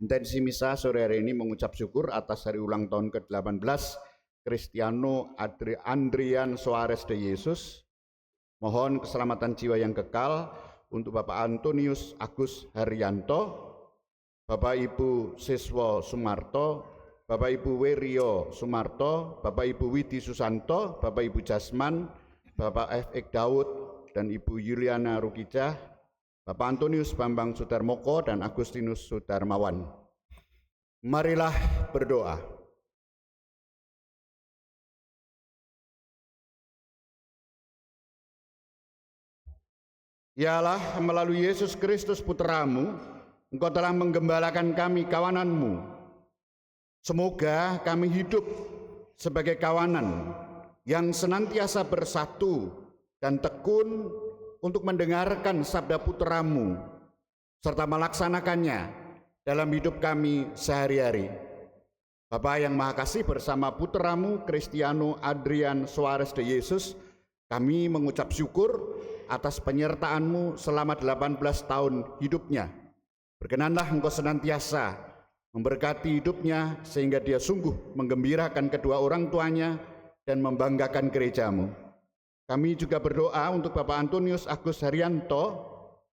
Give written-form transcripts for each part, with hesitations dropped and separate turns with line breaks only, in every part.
Intensi misa sore hari ini mengucap syukur atas hari ulang tahun ke-18 Cristiano Adrian Soares de Jesus. Mohon keselamatan jiwa yang kekal untuk Bapak Antonius Agus Haryanto, Bapak Ibu Siswo Sumarto, Bapak Ibu Werio Sumarto, Bapak Ibu Widi Susanto, Bapak Ibu Jasman, Bapak F. Daud, dan Ibu Yuliana Rukijah, Bapak Antonius Bambang Sudarmoko, dan Agustinus Sudarmawan. Marilah berdoa. Ya Allah, melalui Yesus Kristus Putra-Mu, Engkau telah menggembalakan kami kawanan-Mu. Semoga kami hidup sebagai kawanan yang senantiasa bersatu dan tekun untuk mendengarkan sabda Putra-Mu serta melaksanakannya dalam hidup kami sehari-hari. Bapa yang Maha Kasih, bersama Putra-Mu Cristiano Adrian Soares de Jesus, kami mengucap syukur atas penyertaan-Mu selama 18 tahun hidupnya. Berkenanlah Engkau senantiasa memberkati hidupnya sehingga dia sungguh menggembirakan kedua orang tuanya dan membanggakan gereja-Mu. Kami juga berdoa untuk Bapak Antonius Agus Haryanto,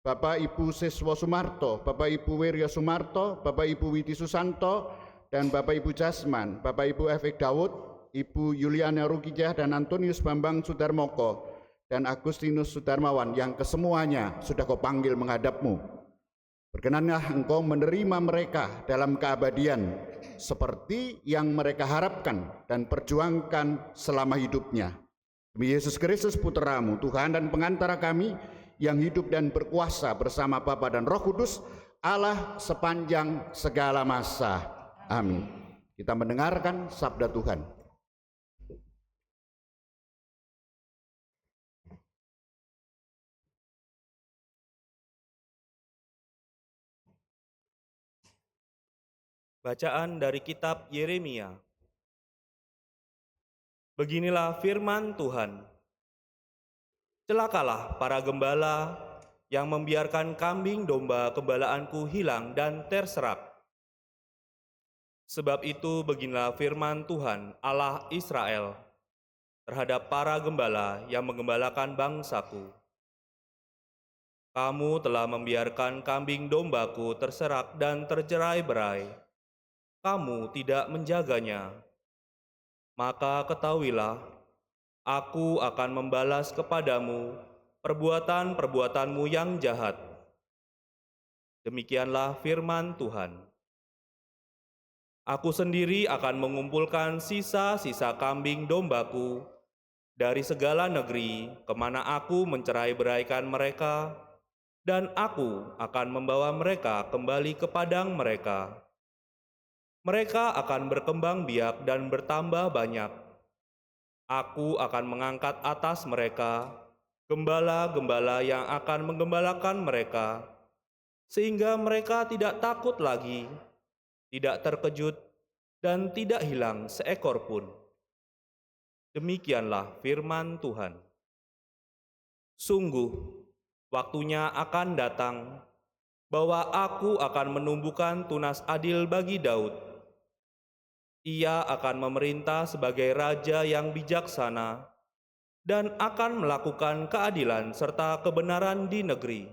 Bapak Ibu Siswo Sumarto, Bapak Ibu Werio Sumarto, Bapak Ibu Widi Susanto, dan Bapak Ibu Jasman, Bapak Ibu F. Daud, Ibu Yuliana Rukijah, dan Antonius Bambang Sudarmoko, dan Agustinus Sudarmawan, yang kesemuanya sudah Kau panggil menghadap-Mu. Berkenanlah Engkau menerima mereka dalam keabadian seperti yang mereka harapkan dan perjuangkan selama hidupnya. Demi Yesus Kristus Putra-Mu, Tuhan dan pengantara kami, yang hidup dan berkuasa bersama Bapa dan Roh Kudus, Allah sepanjang segala masa. Amin. Kita mendengarkan sabda Tuhan.
Bacaan dari kitab Yeremia. Beginilah firman Tuhan. Celakalah para gembala yang membiarkan kambing domba gembalaanku hilang dan terserak. Sebab itu beginilah firman Tuhan Allah Israel terhadap para gembala yang menggembalakan bangsaku. Kamu telah membiarkan kambing dombaku terserak dan tercerai-berai. Kamu tidak menjaganya. Maka ketahuilah, aku akan membalas kepadamu perbuatan-perbuatanmu yang jahat. Demikianlah firman Tuhan. Aku sendiri akan mengumpulkan sisa-sisa kambing dombaku dari segala negeri kemana aku mencerai-beraikan mereka, dan aku akan membawa mereka kembali ke padang mereka. Mereka akan berkembang biak dan bertambah banyak. Aku akan mengangkat atas mereka gembala-gembala yang akan menggembalakan mereka, sehingga mereka tidak takut lagi, tidak terkejut, dan tidak hilang seekor pun. Demikianlah firman Tuhan. Sungguh, waktunya akan datang bahwa aku akan menumbuhkan tunas adil bagi Daud. Ia akan memerintah sebagai raja yang bijaksana dan akan melakukan keadilan serta kebenaran di negeri.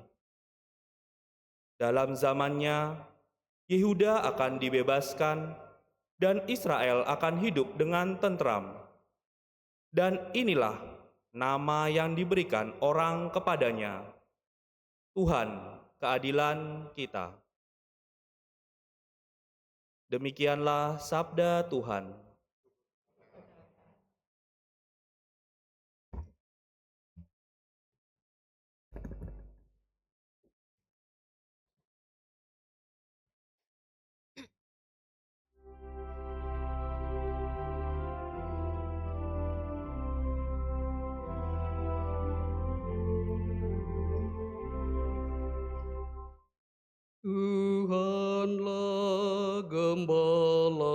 Dalam zamannya, Yehuda akan dibebaskan dan Israel akan hidup dengan tentram. Dan inilah nama yang diberikan orang kepadanya, Tuhan keadilan kita. Demikianlah sabda Tuhan.
Tuhanlah gembalaku,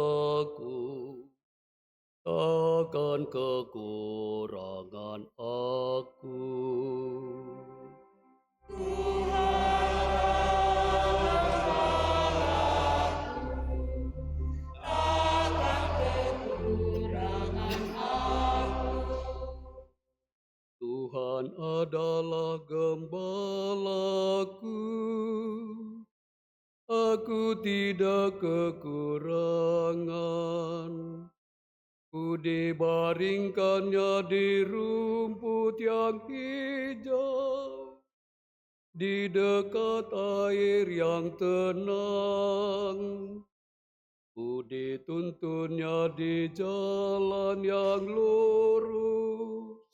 takkan kekurangan aku. Tuhanlah gembalaku, Tuhan adalah gembalaku. Aku tidak kekurangan. Ku dibaringkannya di rumput yang hijau, di dekat air yang tenang. Ku dituntunnya di jalan yang lurus,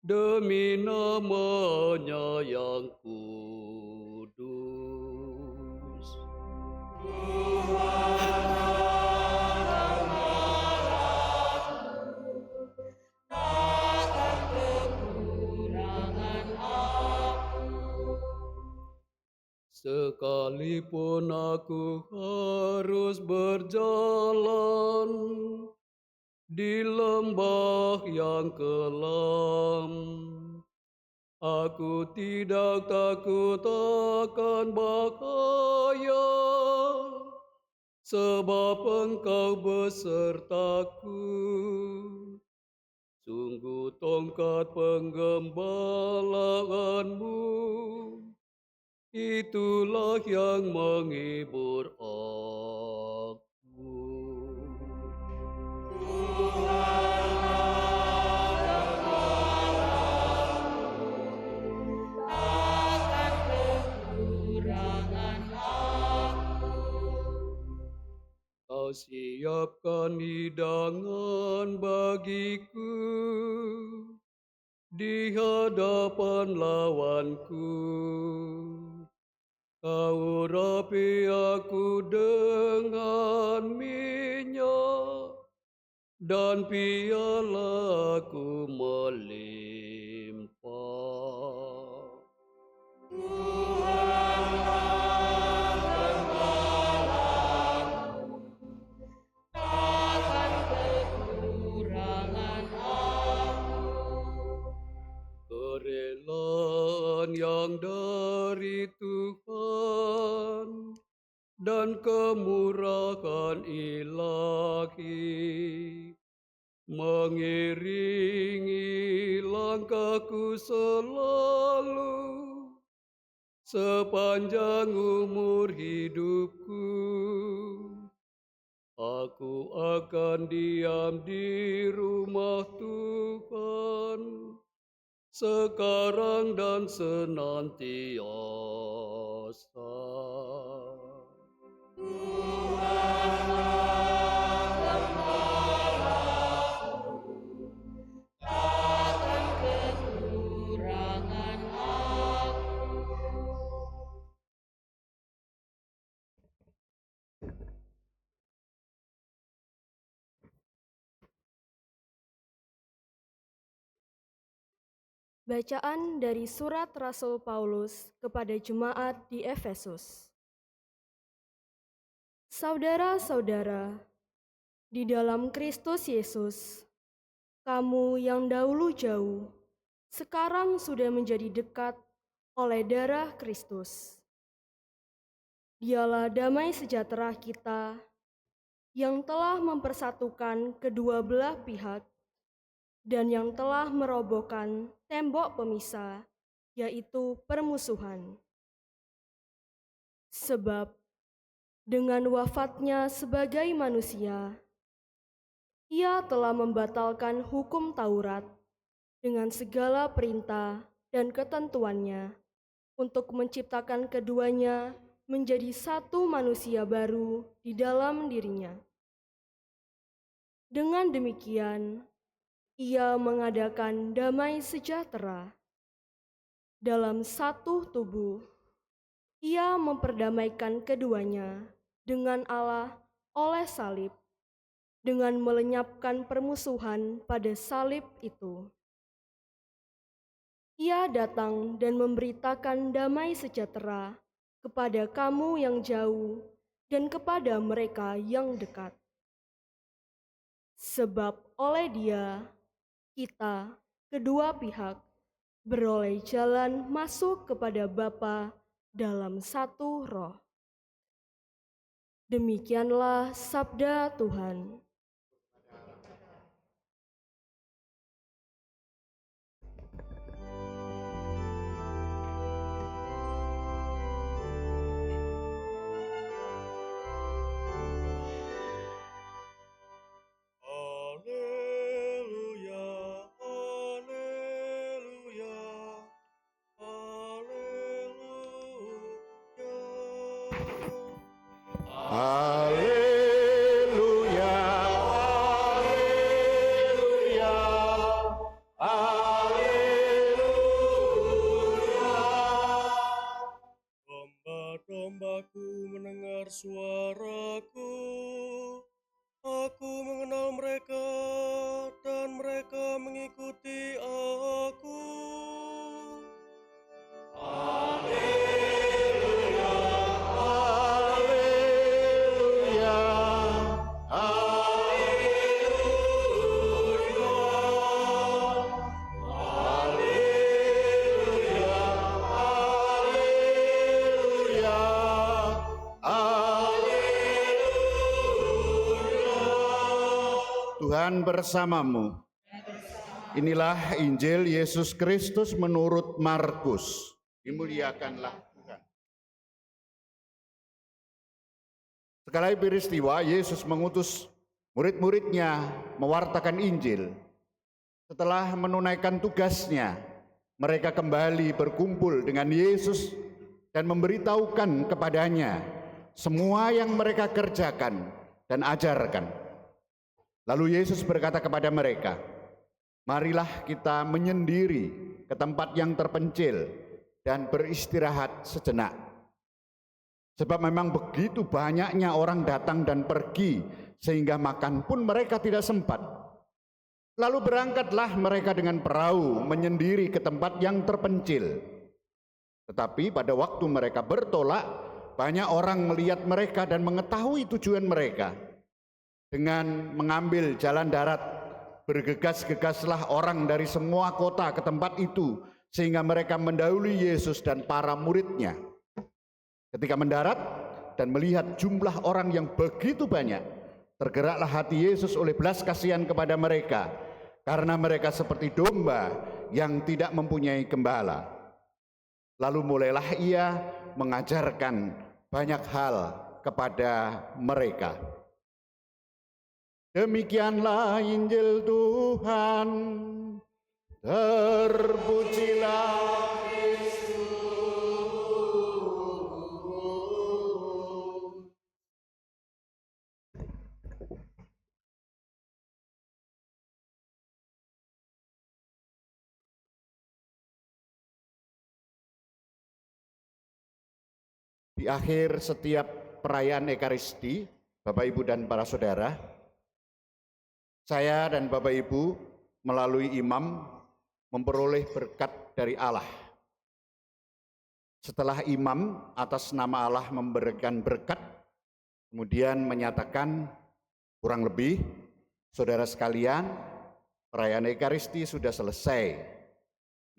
demi nama-Nya yang kudus. Sekalipun aku harus berjalan di lembah yang kelam, aku tidak takut akan bahaya, sebab Engkau besertaku. Sungguh tongkat penggembalaanmu, itulah yang menghibur aku. Kau siapkan hidangan bagiku di hadapan lawanku. Kau urapi aku dengan minyak, dan pialaku melimpah. Kerelaan yang dari Tuhan dan kemurahan ilahi mengiringi langkahku selalu sepanjang umur hidupku. Aku akan diam di rumah Tuhan sekarang dan senantiasa.
Bacaan dari surat Rasul Paulus kepada jemaat di Efesus. Saudara-saudara, di dalam Kristus Yesus, kamu yang dahulu jauh, sekarang sudah menjadi dekat oleh darah Kristus. Dialah damai sejahtera kita yang telah mempersatukan kedua belah pihak dan yang telah merobohkan tembok pemisah, yaitu permusuhan. Sebab dengan wafatnya sebagai manusia, Ia telah membatalkan hukum Taurat dengan segala perintah dan ketentuannya untuk menciptakan keduanya menjadi satu manusia baru di dalam dirinya. Dengan demikian, Ia mengadakan damai sejahtera. Dalam satu tubuh, Ia memperdamaikan keduanya dengan Allah oleh salib, dengan melenyapkan permusuhan pada salib itu. Ia datang dan memberitakan damai sejahtera kepada kamu yang jauh dan kepada mereka yang dekat. Sebab oleh Dia, kita, kedua pihak, beroleh jalan masuk kepada Bapa dalam satu roh. Demikianlah sabda Tuhan.
Domba-dombaku mendengar suaraku, aku mengenal mereka dan mereka mengikuti aku.
Tuhan bersamamu. Inilah Injil Yesus Kristus menurut Markus. Dimuliakanlah Tuhan. Sekali peristiwa Yesus mengutus murid-muridnya mewartakan Injil. Setelah menunaikan tugasnya, mereka kembali berkumpul dengan Yesus dan memberitahukan kepadanya semua yang mereka kerjakan dan ajarkan. Lalu Yesus berkata kepada mereka, "Marilah kita menyendiri ke tempat yang terpencil dan beristirahat sejenak. Sebab memang begitu banyaknya orang datang dan pergi, sehingga makan pun mereka tidak sempat. Lalu berangkatlah mereka dengan perahu menyendiri ke tempat yang terpencil. Tetapi pada waktu mereka bertolak, banyak orang melihat mereka dan mengetahui tujuan mereka. Dengan mengambil jalan darat, bergegas-gegaslah orang dari semua kota ke tempat itu, sehingga mereka mendahului Yesus dan para muridnya. Ketika mendarat dan melihat jumlah orang yang begitu banyak, tergeraklah hati Yesus oleh belas kasihan kepada mereka, karena mereka seperti domba yang tidak mempunyai gembala. Lalu mulailah ia mengajarkan banyak hal kepada mereka." Demikianlah Injil Tuhan. Terpujilah Kristus. Di akhir setiap perayaan Ekaristi, Bapak Ibu dan para saudara, saya dan Bapak Ibu melalui imam memperoleh berkat dari Allah. Setelah imam atas nama Allah memberikan berkat, kemudian menyatakan, kurang lebih, saudara sekalian, perayaan Ekaristi sudah selesai.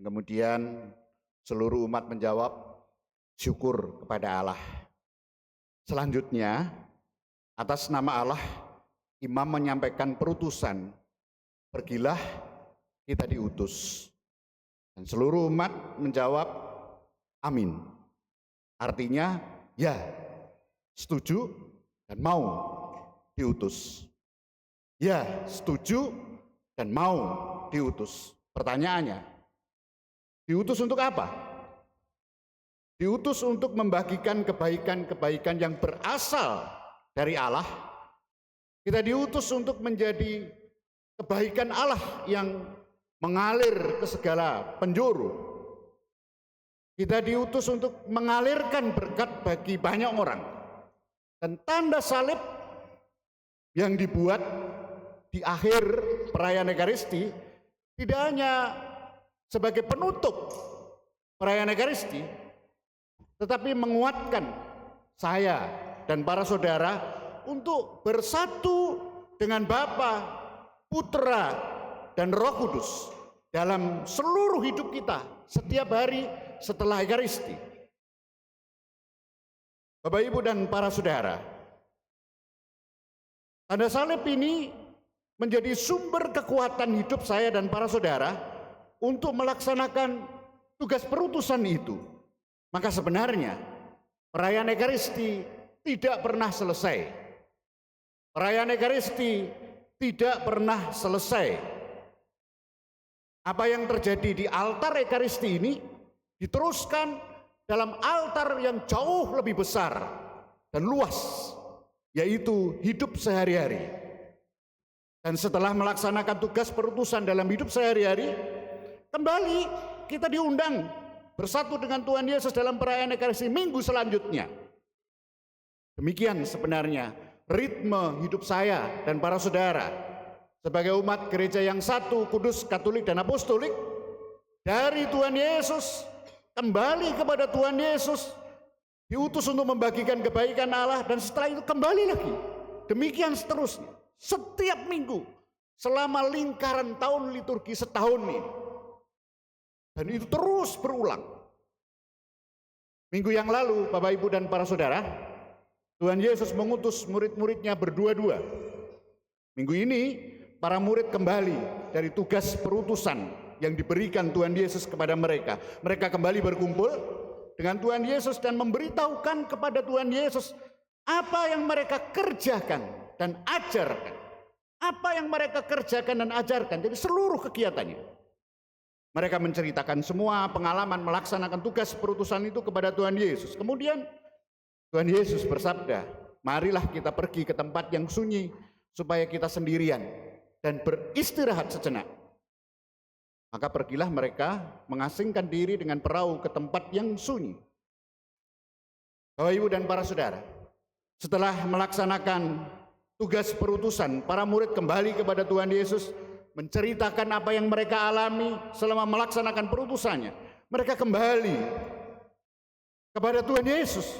Kemudian seluruh umat menjawab, syukur kepada Allah. Selanjutnya, atas nama Allah, imam menyampaikan perutusan, pergilah kita diutus. Dan seluruh umat menjawab, amin. Artinya, ya, setuju dan mau diutus. Ya, setuju dan mau diutus. Pertanyaannya, diutus untuk apa? Diutus untuk membagikan kebaikan-kebaikan yang berasal dari Allah. Kita diutus untuk menjadi kebaikan Allah yang mengalir ke segala penjuru. Kita diutus untuk mengalirkan berkat bagi banyak orang. Dan tanda salib yang dibuat di akhir perayaan Ekaristi tidak hanya sebagai penutup perayaan Ekaristi, tetapi menguatkan saya dan para saudara untuk bersatu dengan Bapa, Putra, dan Roh Kudus dalam seluruh hidup kita setiap hari setelah Ekaristi. Bapak, Ibu, dan para saudara, tanda salib ini menjadi sumber kekuatan hidup saya dan para saudara untuk melaksanakan tugas perutusan itu. Maka sebenarnya perayaan Ekaristi tidak pernah selesai. Perayaan Ekaristi tidak pernah selesai. Apa yang terjadi di altar Ekaristi ini diteruskan dalam altar yang jauh lebih besar dan luas, yaitu hidup sehari-hari. Dan setelah melaksanakan tugas perutusan dalam hidup sehari-hari, kembali kita diundang bersatu dengan Tuhan Yesus dalam perayaan Ekaristi minggu selanjutnya. Demikian sebenarnya ritme hidup saya dan para saudara sebagai umat gereja yang satu, kudus, katolik, dan apostolik, dari Tuhan Yesus kembali kepada Tuhan Yesus, diutus untuk membagikan kebaikan Allah, dan setelah itu kembali lagi. Demikian seterusnya, setiap minggu selama lingkaran tahun liturgi setahun ini. Dan itu terus berulang. Minggu yang lalu, Bapak, Ibu, dan para saudara, Tuhan Yesus mengutus murid-muridnya berdua-dua. Minggu ini, para murid kembali dari tugas perutusan yang diberikan Tuhan Yesus kepada mereka. Mereka kembali berkumpul dengan Tuhan Yesus dan memberitahukan kepada Tuhan Yesus apa yang mereka kerjakan dan ajarkan. Apa yang mereka kerjakan dan ajarkan, jadi seluruh kegiatannya. Mereka menceritakan semua pengalaman melaksanakan tugas perutusan itu kepada Tuhan Yesus. Kemudian Tuhan Yesus bersabda, marilah kita pergi ke tempat yang sunyi supaya kita sendirian dan beristirahat sejenak. Maka pergilah mereka mengasingkan diri dengan perahu ke tempat yang sunyi. Bapak, Ibu, dan para saudara, setelah melaksanakan tugas perutusan, para murid kembali kepada Tuhan Yesus, menceritakan apa yang mereka alami selama melaksanakan perutusannya. Mereka kembali kepada Tuhan Yesus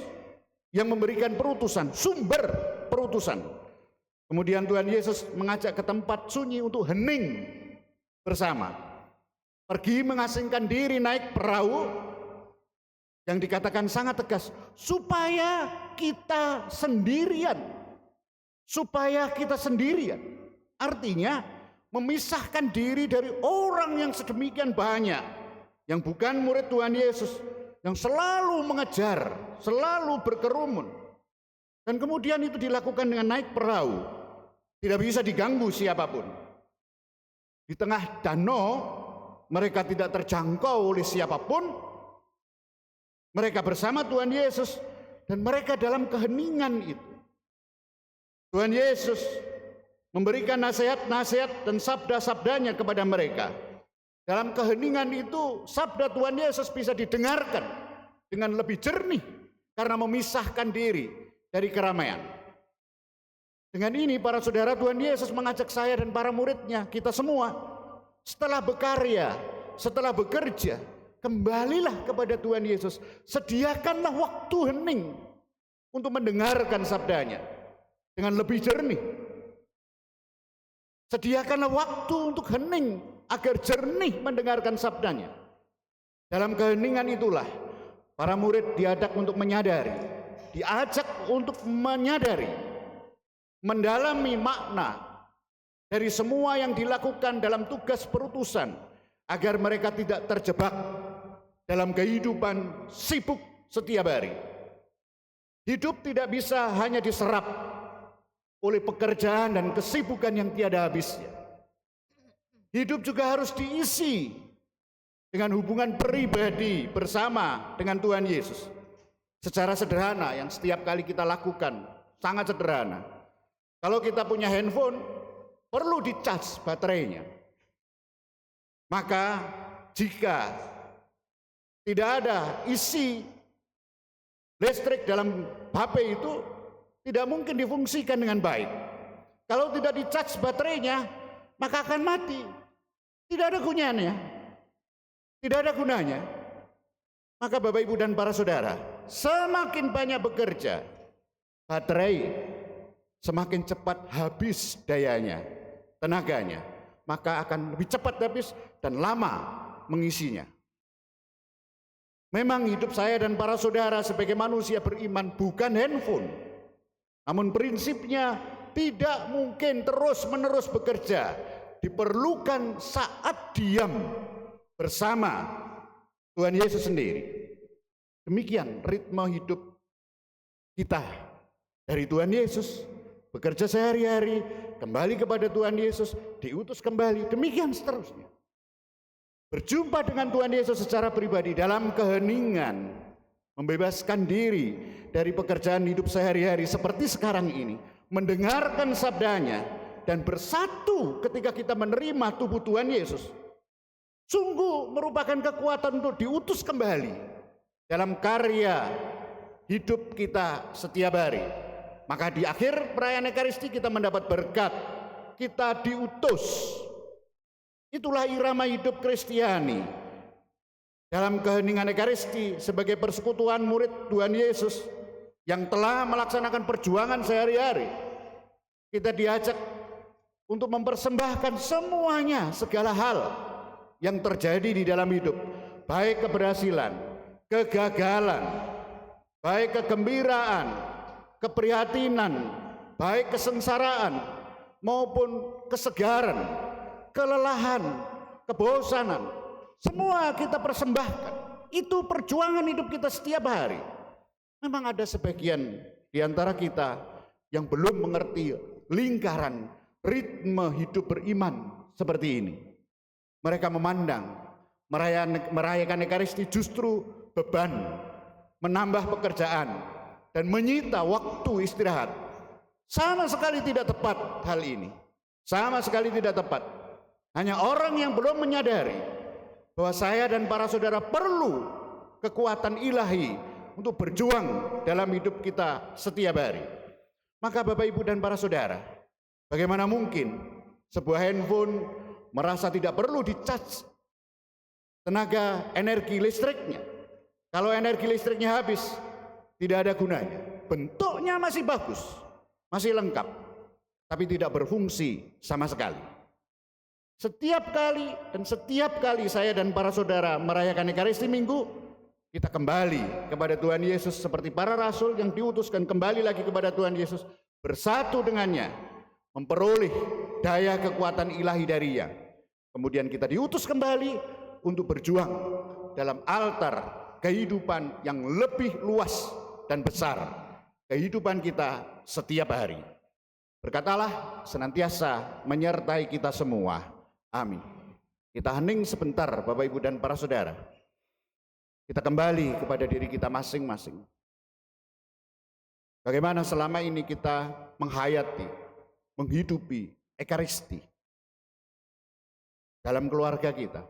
yang memberikan perutusan, sumber perutusan. Kemudian Tuhan Yesus mengajak ke tempat sunyi untuk hening bersama. Pergi mengasingkan diri naik perahu yang dikatakan sangat tegas, supaya kita sendirian. Supaya kita sendirian. Artinya memisahkan diri dari orang yang sedemikian banyak, yang bukan murid Tuhan Yesus, yang selalu mengejar, selalu berkerumun. Dan kemudian itu dilakukan dengan naik perahu. Tidak bisa diganggu siapapun. Di tengah danau, mereka tidak terjangkau oleh siapapun. Mereka bersama Tuhan Yesus dan mereka dalam keheningan itu. Tuhan Yesus memberikan nasihat-nasihat dan sabda-sabdanya kepada mereka. Dalam keheningan itu, sabda Tuhan Yesus bisa didengarkan dengan lebih jernih karena memisahkan diri dari keramaian. Dengan ini, para saudara, Tuhan Yesus mengajak saya dan para muridnya, kita semua, setelah berkarya, setelah bekerja, kembalilah kepada Tuhan Yesus. Sediakanlah waktu hening untuk mendengarkan sabdanya dengan lebih jernih. Sediakanlah waktu untuk hening agar jernih mendengarkan sabdanya. Dalam keheningan itulah para murid diajak untuk menyadari, mendalami makna dari semua yang dilakukan dalam tugas perutusan, agar mereka tidak terjebak dalam kehidupan sibuk setiap hari. Hidup tidak bisa hanya diserap oleh pekerjaan dan kesibukan yang tiada habisnya. Hidup juga harus diisi dengan hubungan pribadi bersama dengan Tuhan Yesus. Secara sederhana yang setiap kali kita lakukan, sangat sederhana. Kalau kita punya handphone, perlu dicas baterainya. Maka jika tidak ada isi listrik dalam HP itu, tidak mungkin difungsikan dengan baik. Kalau tidak dicas baterainya, maka akan mati. Tidak ada gunanya. Tidak ada gunanya. Maka Bapak, Ibu, dan para saudara, semakin banyak bekerja, baterai semakin cepat habis dayanya, tenaganya, maka akan lebih cepat habis dan lama mengisinya. Memang hidup saya dan para saudara sebagai manusia beriman bukan handphone. Namun prinsipnya tidak mungkin terus-menerus bekerja. Diperlukan saat diam bersama Tuhan Yesus sendiri. Demikian ritme hidup kita dari Tuhan Yesus. Bekerja sehari-hari, kembali kepada Tuhan Yesus, diutus kembali, demikian seterusnya. Berjumpa dengan Tuhan Yesus secara pribadi dalam keheningan, membebaskan diri dari pekerjaan hidup sehari-hari seperti sekarang ini, mendengarkan sabdanya dan bersatu ketika kita menerima tubuh Tuhan Yesus, sungguh merupakan kekuatan untuk diutus kembali dalam karya hidup kita setiap hari. Maka di akhir perayaan Ekaristi kita mendapat berkat, kita diutus. Itulah irama hidup Kristiani. Dalam keheningan Ekaristi sebagai persekutuan murid Tuhan Yesus yang telah melaksanakan perjuangan sehari-hari, kita diajak untuk mempersembahkan semuanya, segala hal yang terjadi di dalam hidup, baik keberhasilan, kegagalan, baik kegembiraan, keprihatinan, baik kesengsaraan maupun kesegaran, kelelahan, kebosanan, semua kita persembahkan. Itu perjuangan hidup kita setiap hari. Memang ada sebagian di antara kita yang belum mengerti lingkaran ritme hidup beriman seperti ini. Mereka memandang merayakan Ekaristi justru beban, menambah pekerjaan, dan menyita waktu istirahat. Sama sekali tidak tepat hal ini. Sama sekali tidak tepat. Hanya orang yang belum menyadari bahwa saya dan para saudara perlu kekuatan ilahi untuk berjuang dalam hidup kita setiap hari. Maka Bapak, Ibu, dan para saudara, bagaimana mungkin sebuah handphone merasa tidak perlu dicas tenaga energi listriknya? Kalau energi listriknya habis, tidak ada gunanya. Bentuknya masih bagus, masih lengkap, tapi tidak berfungsi sama sekali. Setiap kali saya dan para saudara merayakan Ekaristi Minggu, kita kembali kepada Tuhan Yesus seperti para rasul yang diutuskan kembali lagi kepada Tuhan Yesus, bersatu dengannya, memperoleh daya kekuatan ilahi darinya. Kemudian kita diutus kembali untuk berjuang dalam altar kehidupan yang lebih luas dan besar, kehidupan kita setiap hari. Berkat Allah senantiasa menyertai kita semua. Amin. Kita hening sebentar Bapak, Ibu, dan para saudara. Kita kembali kepada diri kita masing-masing. Bagaimana selama ini kita menghayati, menghidupi Ekaristi dalam keluarga kita,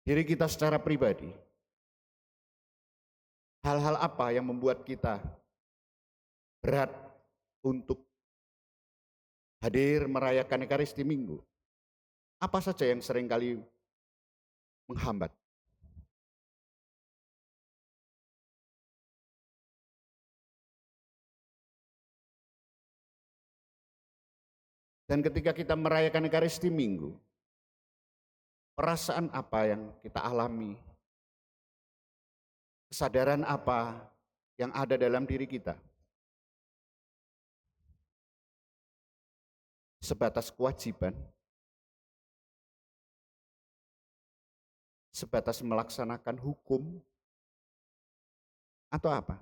diri kita secara pribadi. Hal-hal apa yang membuat kita berat untuk hadir merayakan Ekaristi Minggu? Apa saja yang seringkali menghambat? Dan ketika kita merayakan Ekaristi Minggu, perasaan apa yang kita alami? Kesadaran apa yang ada dalam diri kita? Sebatas kewajiban, sebatas melaksanakan hukum, atau apa?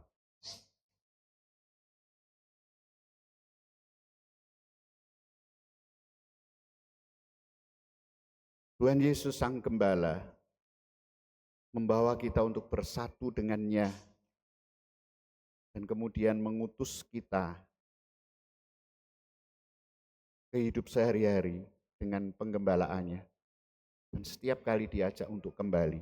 Tuhan Yesus Sang Gembala membawa kita untuk bersatu dengannya dan kemudian mengutus kita ke hidup sehari-hari dengan penggembalaannya, dan setiap kali diajak untuk kembali.